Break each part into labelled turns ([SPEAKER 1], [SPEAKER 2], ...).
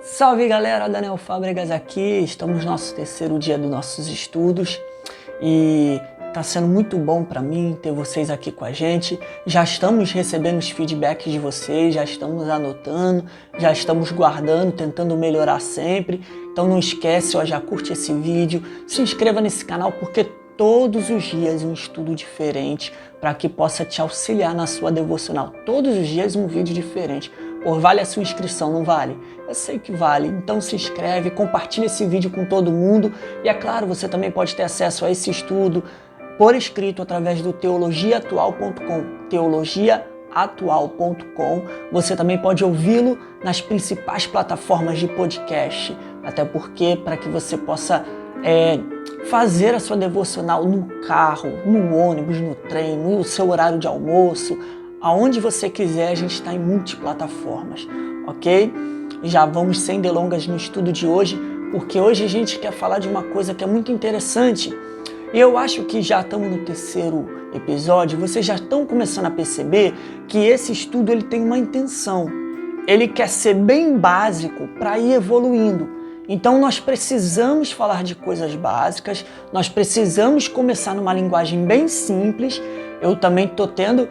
[SPEAKER 1] Salve galera, Daniel Fábregas aqui, estamos no nosso terceiro dia dos nossos estudos e tá sendo muito bom para mim ter vocês aqui com a gente. Já estamos recebendo os feedbacks de vocês, já estamos anotando, já estamos guardando, tentando melhorar sempre. Então não esquece, já curte esse vídeo, se inscreva nesse canal porque todos os dias um estudo diferente para que possa te auxiliar na sua devocional. Todos os dias um vídeo diferente. Pô, vale a sua inscrição, não vale? Eu sei que vale, então se inscreve, compartilha esse vídeo com todo mundo e é claro, você também pode ter acesso a esse estudo por escrito através do teologiaatual.com, teologiaatual.com. Você também pode ouvi-lo nas principais plataformas de podcast, até porque para que você possa fazer a sua devocional no carro, no ônibus, no trem, no seu horário de almoço, aonde você quiser, a gente está em multiplataformas, ok? Já vamos sem delongas no estudo de hoje, porque hoje a gente quer falar de uma coisa que é muito interessante. E eu acho que já estamos no terceiro episódio, vocês já estão começando a perceber que esse estudo ele tem uma intenção. Ele quer ser bem básico para ir evoluindo. Então nós precisamos falar de coisas básicas, nós precisamos começar numa linguagem bem simples. Eu também estou tendo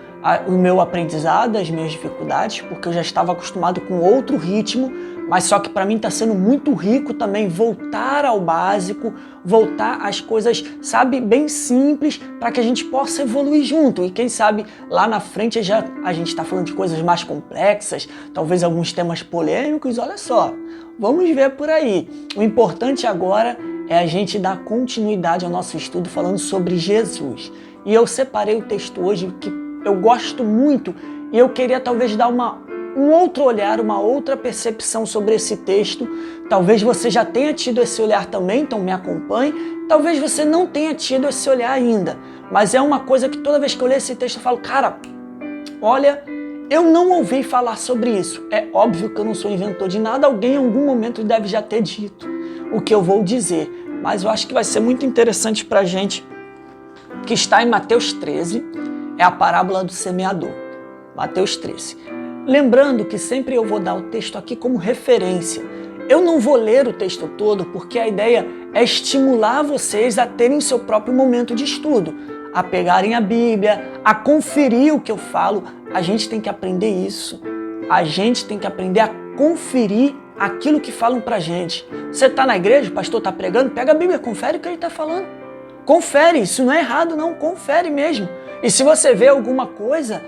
[SPEAKER 1] o meu aprendizado, as minhas dificuldades, porque eu já estava acostumado com outro ritmo, mas só que para mim está sendo muito rico também voltar ao básico, voltar às coisas, sabe, bem simples, para que a gente possa evoluir junto. E quem sabe lá na frente a gente está falando de coisas mais complexas, talvez alguns temas polêmicos, olha só, vamos ver por aí. O importante agora é a gente dar continuidade ao nosso estudo falando sobre Jesus. E eu separei o texto hoje que eu gosto muito e eu queria talvez dar um outro olhar, uma outra percepção sobre esse texto. Talvez você já tenha tido esse olhar também, então me acompanhe. Talvez você não tenha tido esse olhar ainda, mas é uma coisa que toda vez que eu leio esse texto eu falo, cara, olha, eu não ouvi falar sobre isso. É óbvio que eu não sou inventor de nada, alguém em algum momento deve já ter dito o que eu vou dizer, mas eu acho que vai ser muito interessante pra gente, que está em Mateus 13, é a parábola do semeador. Mateus 13. Lembrando que sempre eu vou dar o texto aqui como referência. Eu não vou ler o texto todo porque a ideia é estimular vocês a terem seu próprio momento de estudo, a pegarem a Bíblia, a conferir o que eu falo. A gente tem que aprender isso. A gente tem que aprender a conferir aquilo que falam pra gente. Você está na igreja, o pastor está pregando, pega a Bíblia, confere o que ele está falando. Confere, isso não é errado não, confere mesmo. E se você vê alguma coisa,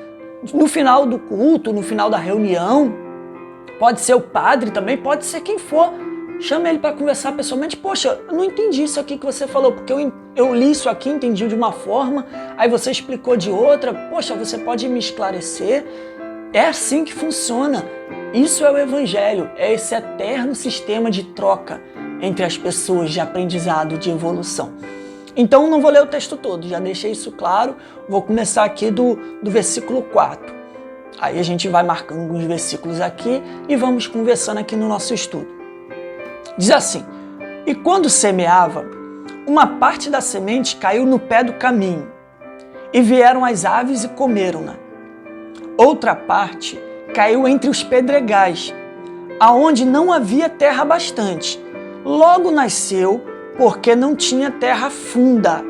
[SPEAKER 1] no final do culto, no final da reunião, pode ser o padre também, pode ser quem for, chama ele para conversar pessoalmente. Poxa, eu não entendi isso aqui que você falou, porque eu li isso aqui, entendi de uma forma, aí você explicou de outra, poxa, você pode me esclarecer? É assim que funciona. Isso é o Evangelho, é esse eterno sistema de troca entre as pessoas, de aprendizado, de evolução. Então não vou ler o texto todo, já deixei isso claro, vou começar aqui do versículo 4. Aí a gente vai marcando alguns versículos aqui e vamos conversando aqui no nosso estudo. Diz assim, e quando semeava, uma parte da semente caiu no pé do caminho, e vieram as aves e comeram-na. Outra parte caiu entre os pedregais, aonde não havia terra bastante. Logo nasceu, porque não tinha terra funda.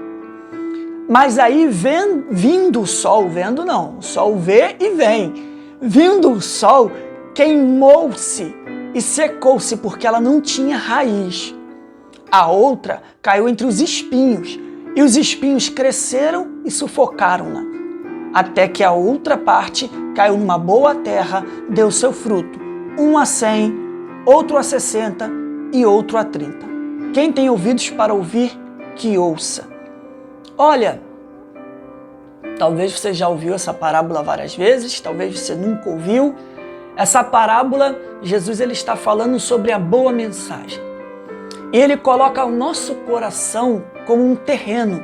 [SPEAKER 1] Mas aí vindo o sol, vendo não, o sol vê e vem. Vindo o sol, queimou-se e secou-se, porque ela não tinha raiz. A outra caiu entre os espinhos, e os espinhos cresceram e sufocaram-na. Até que a outra parte caiu numa boa terra, deu seu fruto, um a 100, outro a 60 e outro a 30. Quem tem ouvidos para ouvir, que ouça. Olha, talvez você já ouviu essa parábola várias vezes, talvez você nunca ouviu. Essa parábola, Jesus ele está falando sobre a boa mensagem. E ele coloca o nosso coração como um terreno.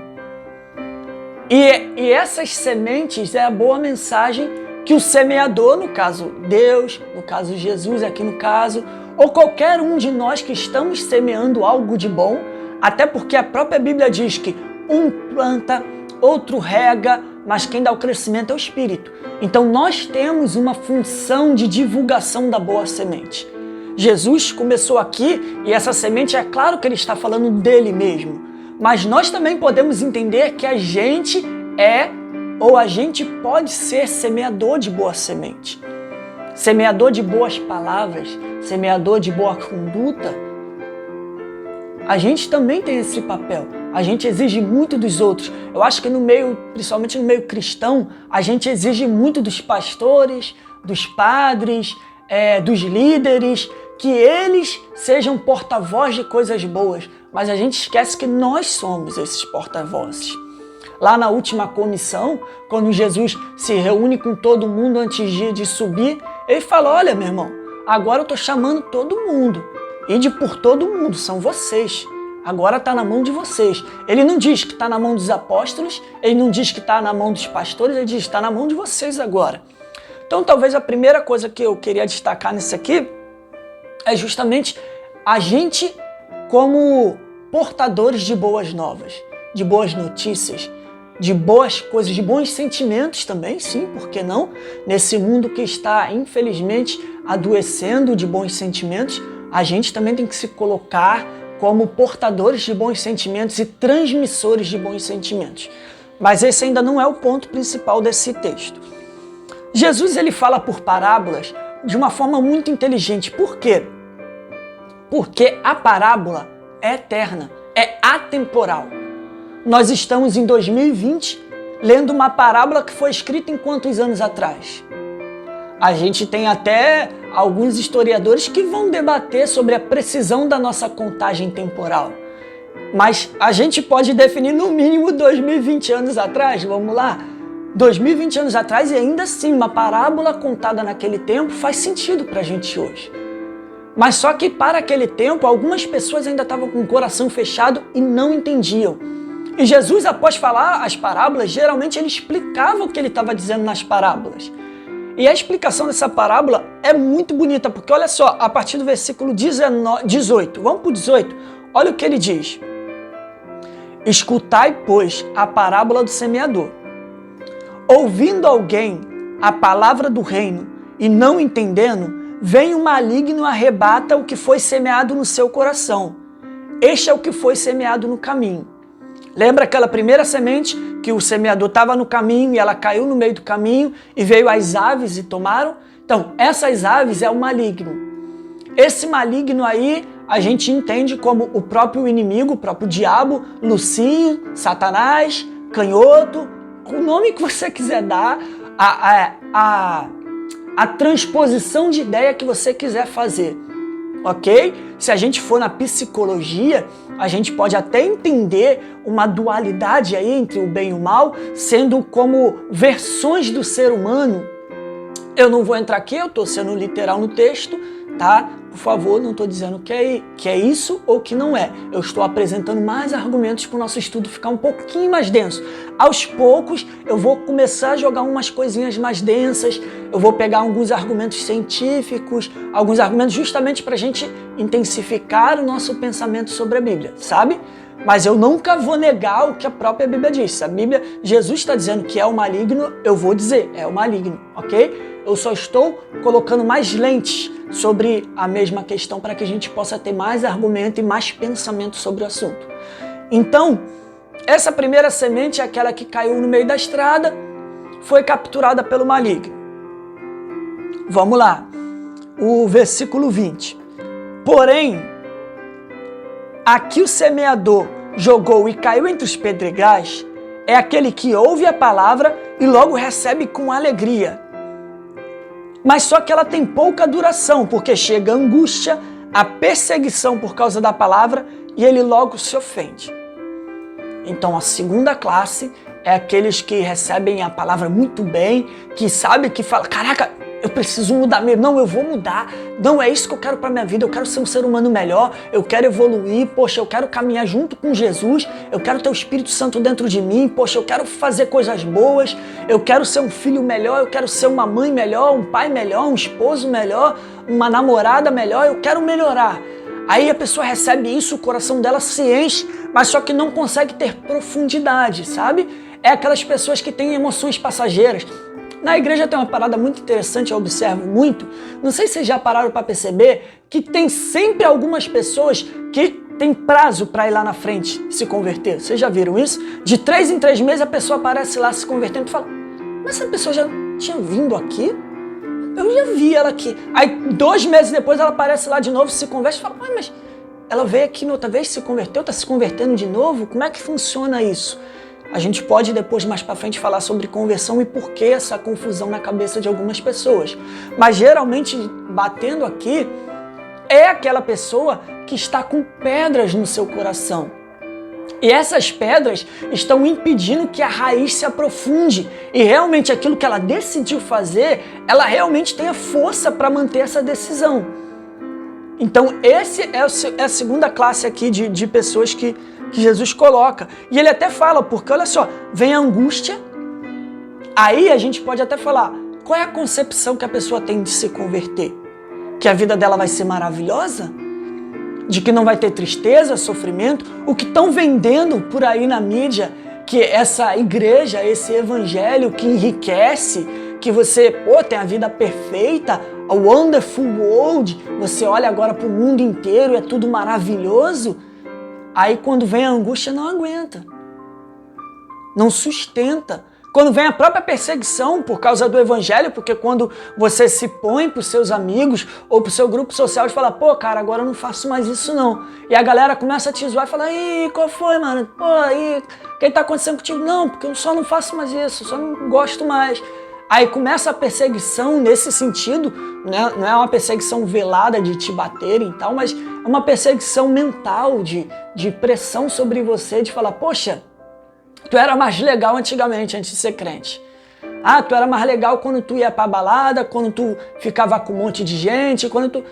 [SPEAKER 1] E essas sementes é a boa mensagem que o semeador, no caso Deus, no caso Jesus, aqui no caso, ou qualquer um de nós que estamos semeando algo de bom, até porque a própria Bíblia diz que um planta, outro rega, mas quem dá o crescimento é o Espírito. Então nós temos uma função de divulgação da boa semente. Jesus começou aqui e essa semente, é claro que ele está falando dele mesmo. Mas nós também podemos entender que a gente ou a gente pode ser semeador de boa semente. Semeador de boas palavras, semeador de boa conduta. A gente também tem esse papel. A gente exige muito dos outros. Eu acho que no meio, principalmente no meio cristão, a gente exige muito dos pastores, dos padres, dos líderes, que eles sejam porta-voz de coisas boas. Mas a gente esquece que nós somos esses porta-vozes. Lá na última comissão, quando Jesus se reúne com todo mundo antes de subir, ele fala, olha, meu irmão, agora eu estou chamando todo mundo. Ide por todo mundo, são vocês. Agora está na mão de vocês. Ele não diz que está na mão dos apóstolos, ele não diz que está na mão dos pastores, ele diz que está na mão de vocês agora. Então, talvez a primeira coisa que eu queria destacar nisso aqui é justamente a gente como portadores de boas novas, de boas notícias, de boas coisas, de bons sentimentos também, sim, por que não? Nesse mundo que está, infelizmente, adoecendo de bons sentimentos, a gente também tem que se colocar como portadores de bons sentimentos e transmissores de bons sentimentos. Mas esse ainda não é o ponto principal desse texto. Jesus, ele fala por parábolas de uma forma muito inteligente. Por quê? Porque a parábola é eterna, é atemporal. Nós estamos em 2020 lendo uma parábola que foi escrita em quantos anos atrás? A gente tem até alguns historiadores que vão debater sobre a precisão da nossa contagem temporal. Mas a gente pode definir no mínimo 2020 anos atrás, vamos lá? 2020 anos atrás e ainda assim uma parábola contada naquele tempo faz sentido para a gente hoje. Mas só que para aquele tempo algumas pessoas ainda estavam com o coração fechado e não entendiam. E Jesus, após falar as parábolas, geralmente ele explicava o que ele estava dizendo nas parábolas. E a explicação dessa parábola é muito bonita, porque olha só, a partir do versículo 18, vamos para o 18, olha o que ele diz. Escutai, pois, a parábola do semeador. Ouvindo alguém a palavra do reino e não entendendo, vem o maligno e arrebata o que foi semeado no seu coração. Este é o que foi semeado no caminho. Lembra aquela primeira semente que o semeador estava no caminho e ela caiu no meio do caminho e veio as aves e tomaram? Então, essas aves é o maligno. Esse maligno aí a gente entende como o próprio inimigo, o próprio diabo, Lucinho, Satanás, Canhoto, o nome que você quiser dar, a transposição de ideia que você quiser fazer. Ok? Se a gente for na psicologia, a gente pode até entender uma dualidade aí entre o bem e o mal, sendo como versões do ser humano. Eu não vou entrar aqui, eu estou sendo literal no texto, tá? Por favor, não estou dizendo que é isso ou que não é. Eu estou apresentando mais argumentos para o nosso estudo ficar um pouquinho mais denso. Aos poucos, eu vou começar a jogar umas coisinhas mais densas, eu vou pegar alguns argumentos científicos, alguns argumentos justamente para a gente intensificar o nosso pensamento sobre a Bíblia, sabe? Mas eu nunca vou negar o que a própria Bíblia diz. Se a Bíblia, Jesus está dizendo que é o maligno, eu vou dizer, é o maligno, ok? Eu só estou colocando mais lentes sobre a mesma questão para que a gente possa ter mais argumento e mais pensamento sobre o assunto. Então, essa primeira semente é aquela que caiu no meio da estrada, foi capturada pelo maligno. Vamos lá, o versículo 20. Porém, aqui o semeador jogou e caiu entre os pedregais, é aquele que ouve a palavra e logo recebe com alegria. Mas só que ela tem pouca duração, porque chega a angústia, a perseguição por causa da palavra e ele logo se ofende. Então a segunda classe é aqueles que recebem a palavra muito bem, que sabem, que falam, caraca, eu preciso mudar mesmo, não, eu vou mudar, não, é isso que eu quero para minha vida, eu quero ser um ser humano melhor, eu quero evoluir, poxa, eu quero caminhar junto com Jesus, eu quero ter o Espírito Santo dentro de mim, poxa, eu quero fazer coisas boas, eu quero ser um filho melhor, eu quero ser uma mãe melhor, um pai melhor, um esposo melhor, uma namorada melhor, eu quero melhorar. Aí a pessoa recebe isso, o coração dela se enche, mas só que não consegue ter profundidade, sabe? É aquelas pessoas que têm emoções passageiras. Na igreja tem uma parada muito interessante, eu observo muito. Não sei se vocês já pararam para perceber que tem sempre algumas pessoas que tem prazo para ir lá na frente se converter. Vocês já viram isso? De 3 em 3 meses a pessoa aparece lá se convertendo e fala, mas essa pessoa já tinha vindo aqui? Eu já vi ela aqui. Aí 2 meses depois ela aparece lá de novo, se converte e fala, mas ela veio aqui na outra vez, se converteu, está se convertendo de novo? Como é que funciona isso? A gente pode depois, mais para frente, falar sobre conversão e por que essa confusão na cabeça de algumas pessoas. Mas geralmente, batendo aqui, é aquela pessoa que está com pedras no seu coração. E essas pedras estão impedindo que a raiz se aprofunde. E realmente aquilo que ela decidiu fazer, ela realmente tenha força para manter essa decisão. Então, esse é a segunda classe aqui de pessoas que Jesus coloca. E ele até fala, porque olha só, vem a angústia, aí a gente pode até falar, qual é a concepção que a pessoa tem de se converter? Que a vida dela vai ser maravilhosa? De que não vai ter tristeza, sofrimento? O que estão vendendo por aí na mídia, que essa igreja, esse evangelho que enriquece, que você, tem a vida perfeita, a wonderful world, você olha agora para o mundo inteiro, é tudo maravilhoso. Aí quando vem a angústia, não aguenta, não sustenta. Quando vem a própria perseguição por causa do evangelho, porque quando você se põe para os seus amigos ou para o seu grupo social e fala, cara, agora eu não faço mais isso não. E a galera começa a te zoar e fala, ih, qual foi, mano? O que está acontecendo contigo? Não, porque eu só não faço mais isso, eu só não gosto mais. Aí começa a perseguição nesse sentido, né? Não é uma perseguição velada de te baterem e tal, mas é uma perseguição mental, de pressão sobre você, de falar, poxa, tu era mais legal antigamente, antes de ser crente. Tu era mais legal quando tu ia pra balada, quando tu ficava com um monte de gente, quando tu...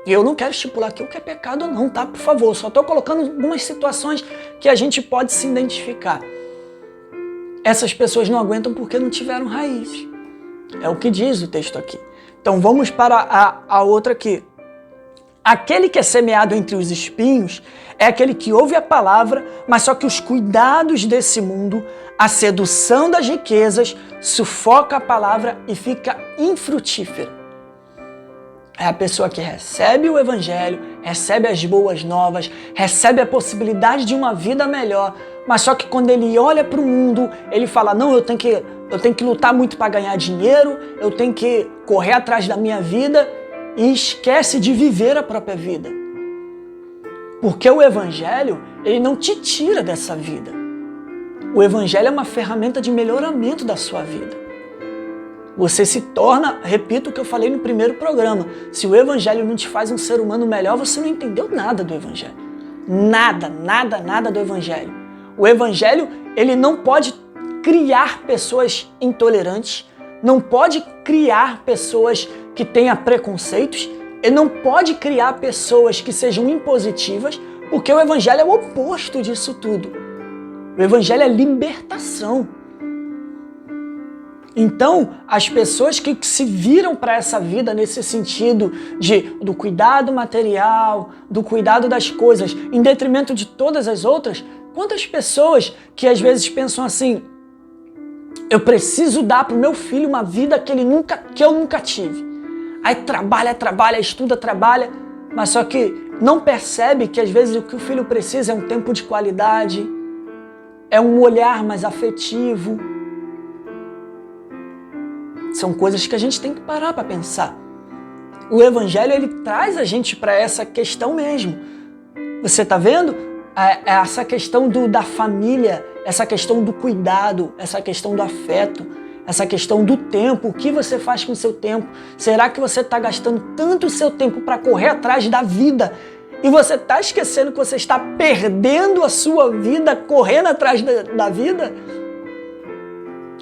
[SPEAKER 1] E eu não quero estipular aqui o que é pecado não, tá? Por favor, só tô colocando algumas situações que a gente pode se identificar. Essas pessoas não aguentam porque não tiveram raiz. É o que diz o texto aqui. Então vamos para a outra aqui. Aquele que é semeado entre os espinhos é aquele que ouve a palavra, mas só que os cuidados desse mundo, a sedução das riquezas, sufoca a palavra e fica infrutífera. É a pessoa que recebe o evangelho, recebe as boas novas, recebe a possibilidade de uma vida melhor, mas só que quando ele olha para o mundo, ele fala, não, eu tenho que lutar muito para ganhar dinheiro, eu tenho que correr atrás da minha vida, e esquece de viver a própria vida. Porque o evangelho, ele não te tira dessa vida. O evangelho é uma ferramenta de melhoramento da sua vida. Você se torna, repito o que eu falei no primeiro programa, se o evangelho não te faz um ser humano melhor, você não entendeu nada do evangelho. Nada, nada, nada do evangelho. O evangelho, ele não pode criar pessoas intolerantes, não pode criar pessoas que tenham preconceitos, ele não pode criar pessoas que sejam impositivas, porque o evangelho é o oposto disso tudo. O evangelho é libertação. Então, as pessoas que se viram para essa vida nesse sentido do cuidado material, do cuidado das coisas, em detrimento de todas as outras, quantas pessoas que às vezes pensam assim, eu preciso dar para o meu filho uma vida que eu nunca tive. Aí trabalha, estuda, trabalha, mas só que não percebe que às vezes o que o filho precisa é um tempo de qualidade, é um olhar mais afetivo. São coisas que a gente tem que parar para pensar. O evangelho, ele traz a gente para essa questão mesmo. Você está vendo? Essa questão da família, essa questão do cuidado, essa questão do afeto, essa questão do tempo, o que você faz com o seu tempo. Será que você está gastando tanto o seu tempo para correr atrás da vida e você está esquecendo que você está perdendo a sua vida correndo atrás da vida?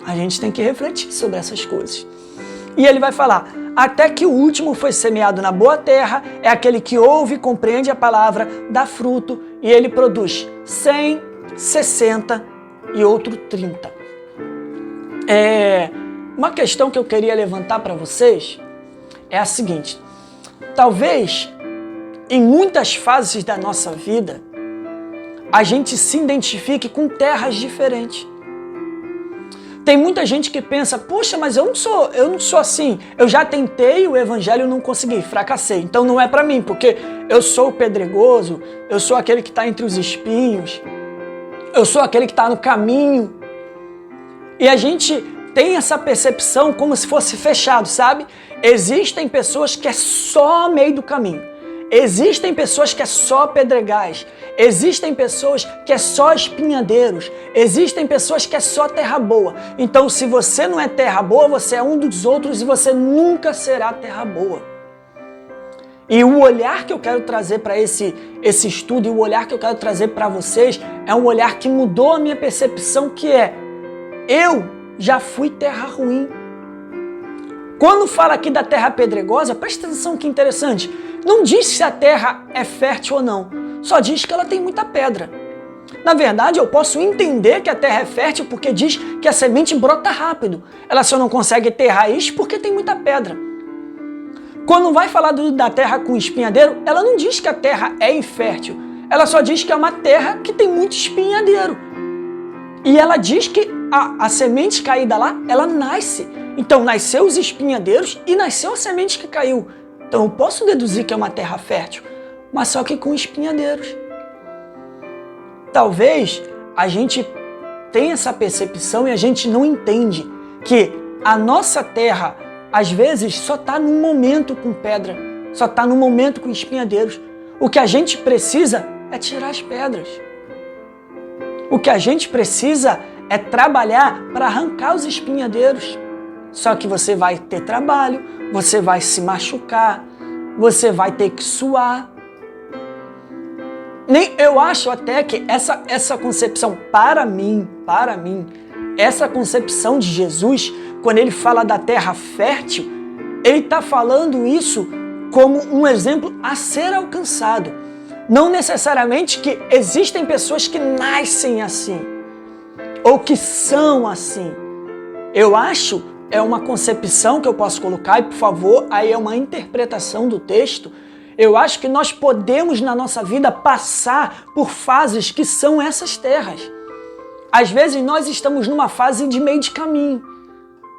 [SPEAKER 1] A gente tem que refletir sobre essas coisas. E ele vai falar, até que o último foi semeado na boa terra, é aquele que ouve, compreende a palavra, dá fruto e ele produz 100, 60 e outro 30. Uma questão que eu queria levantar para vocês é a seguinte, talvez em muitas fases da nossa vida a gente se identifique com terras diferentes. Tem muita gente que pensa, poxa, mas eu não sou assim. Eu já tentei o evangelho e não consegui, fracassei. Então não é para mim, porque eu sou o pedregoso, eu sou aquele que está entre os espinhos, eu sou aquele que está no caminho. E a gente tem essa percepção como se fosse fechado, sabe? Existem pessoas que é só meio do caminho. Existem pessoas que é só pedregais. Existem pessoas que é só espinhadeiros. Existem pessoas que é só terra boa. Então, se você não é terra boa, você é um dos outros e você nunca será terra boa. E o olhar que eu quero trazer para esse estudo e o olhar que eu quero trazer para vocês é um olhar que mudou a minha percepção, que é: eu já fui terra ruim. Quando fala aqui da terra pedregosa, presta atenção que interessante. Não diz se a terra é fértil ou não. Só diz que ela tem muita pedra. Na verdade, eu posso entender que a terra é fértil porque diz que a semente brota rápido. Ela só não consegue ter raiz porque tem muita pedra. Quando vai falar da terra com espinhadeiro, ela não diz que a terra é infértil. Ela só diz que é uma terra que tem muito espinhadeiro. E ela diz que a semente caída lá, ela nasce. Então nasceu os espinhadeiros e nasceu a semente que caiu. Então eu posso deduzir que é uma terra fértil, mas só que com espinhadeiros. Talvez a gente tenha essa percepção e a gente não entende que a nossa terra, às vezes, só está num momento com pedra, só está num momento com espinhadeiros. O que a gente precisa é tirar as pedras. O que a gente precisa é trabalhar para arrancar os espinhadeiros. Só que você vai ter trabalho, você vai se machucar, você vai ter que suar. Eu acho até que essa concepção, para mim, essa concepção de Jesus, quando ele fala da terra fértil, ele está falando isso como um exemplo a ser alcançado. Não necessariamente que existem pessoas que nascem assim, ou que são assim. Eu acho, é uma concepção que eu posso colocar, e por favor, aí é uma interpretação do texto. Eu acho que nós podemos na nossa vida passar por fases que são essas terras. Às vezes nós estamos numa fase de meio de caminho.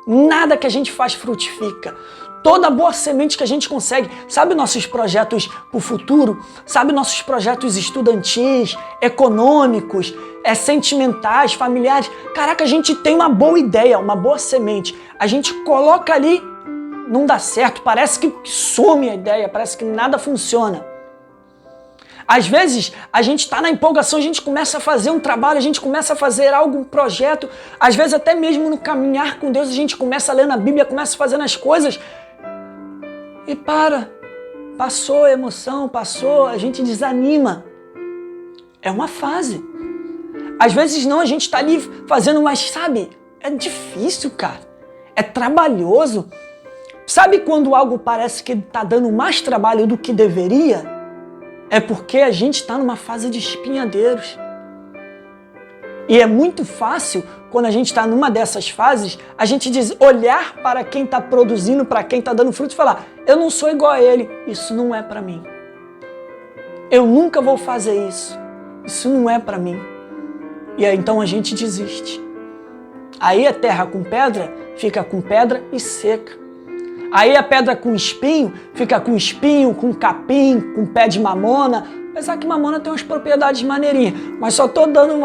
[SPEAKER 1] Nada que a gente faz frutifica. Toda boa semente que a gente consegue, sabe nossos projetos para o futuro? Sabe nossos projetos estudantis, econômicos, sentimentais, familiares? Caraca, a gente tem uma boa ideia, uma boa semente. A gente coloca ali, não dá certo, parece que some a ideia, parece que nada funciona. Às vezes, a gente está na empolgação, a gente começa a fazer um trabalho, a gente começa a fazer algum projeto, às vezes até mesmo no caminhar com Deus, a gente começa a ler na Bíblia, começa a fazer as coisas e passou a emoção, passou, a gente desanima. É uma fase. Às vezes não, a gente está ali fazendo, mas sabe, é difícil, cara, é trabalhoso. Sabe quando algo parece que está dando mais trabalho do que deveria? É porque a gente está numa fase de espinhadeiros. E é muito fácil, quando a gente está numa dessas fases, a gente olhar para quem está produzindo, para quem está dando fruto e falar: eu não sou igual a ele, isso não é para mim. Eu nunca vou fazer isso, isso não é para mim. E aí então a gente desiste. Aí a terra com pedra fica com pedra e seca. Aí a pedra com espinho fica com espinho, com capim, com pé de mamona. Apesar que mamona tem umas propriedades maneirinhas, mas só estou dando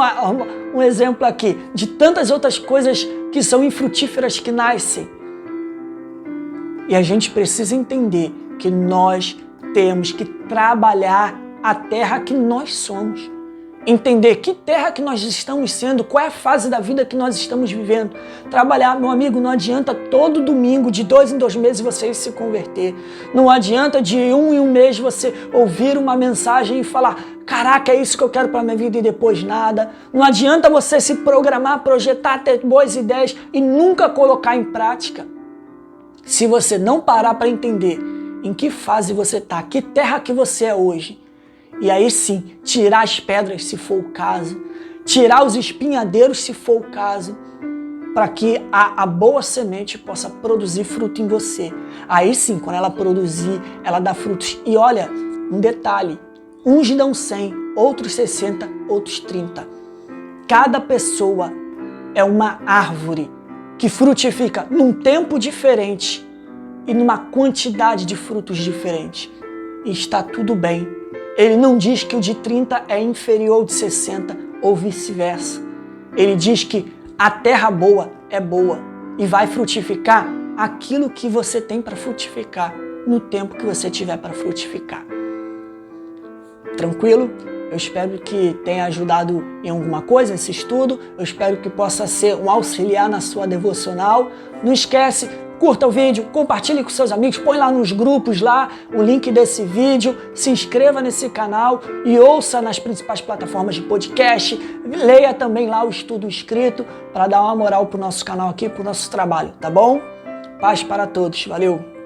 [SPEAKER 1] um exemplo aqui de tantas outras coisas que são infrutíferas que nascem. E a gente precisa entender que nós temos que trabalhar a terra que nós somos. Entender que terra que nós estamos sendo, qual é a fase da vida que nós estamos vivendo. Trabalhar, meu amigo, não adianta todo domingo, de 2 em 2 meses, você se converter. Não adianta de 1 em 1 mês você ouvir uma mensagem e falar: caraca, é isso que eu quero para minha vida, e depois nada. Não adianta você se programar, projetar, ter boas ideias e nunca colocar em prática. Se você não parar para entender em que fase você está, que terra que você é hoje, e aí sim, tirar as pedras se for o caso, tirar os espinhadeiros se for o caso, para que a boa semente possa produzir fruto em você. Aí sim, quando ela produzir, ela dá frutos. E olha, um detalhe, uns dão 100, outros 60, outros 30. Cada pessoa é uma árvore que frutifica num tempo diferente e numa quantidade de frutos diferente. E está tudo bem. Ele não diz que o de 30 é inferior ao de 60 ou vice-versa. Ele diz que a terra boa é boa e vai frutificar aquilo que você tem para frutificar no tempo que você tiver para frutificar. Tranquilo? Eu espero que tenha ajudado em alguma coisa esse estudo. Eu espero que possa ser um auxiliar na sua devocional. Não esquece, curta o vídeo, compartilhe com seus amigos, põe lá nos grupos lá o link desse vídeo, se inscreva nesse canal e ouça nas principais plataformas de podcast. Leia também lá o estudo escrito para dar uma moral pro nosso canal aqui, pro nosso trabalho, tá bom? Paz para todos. Valeu!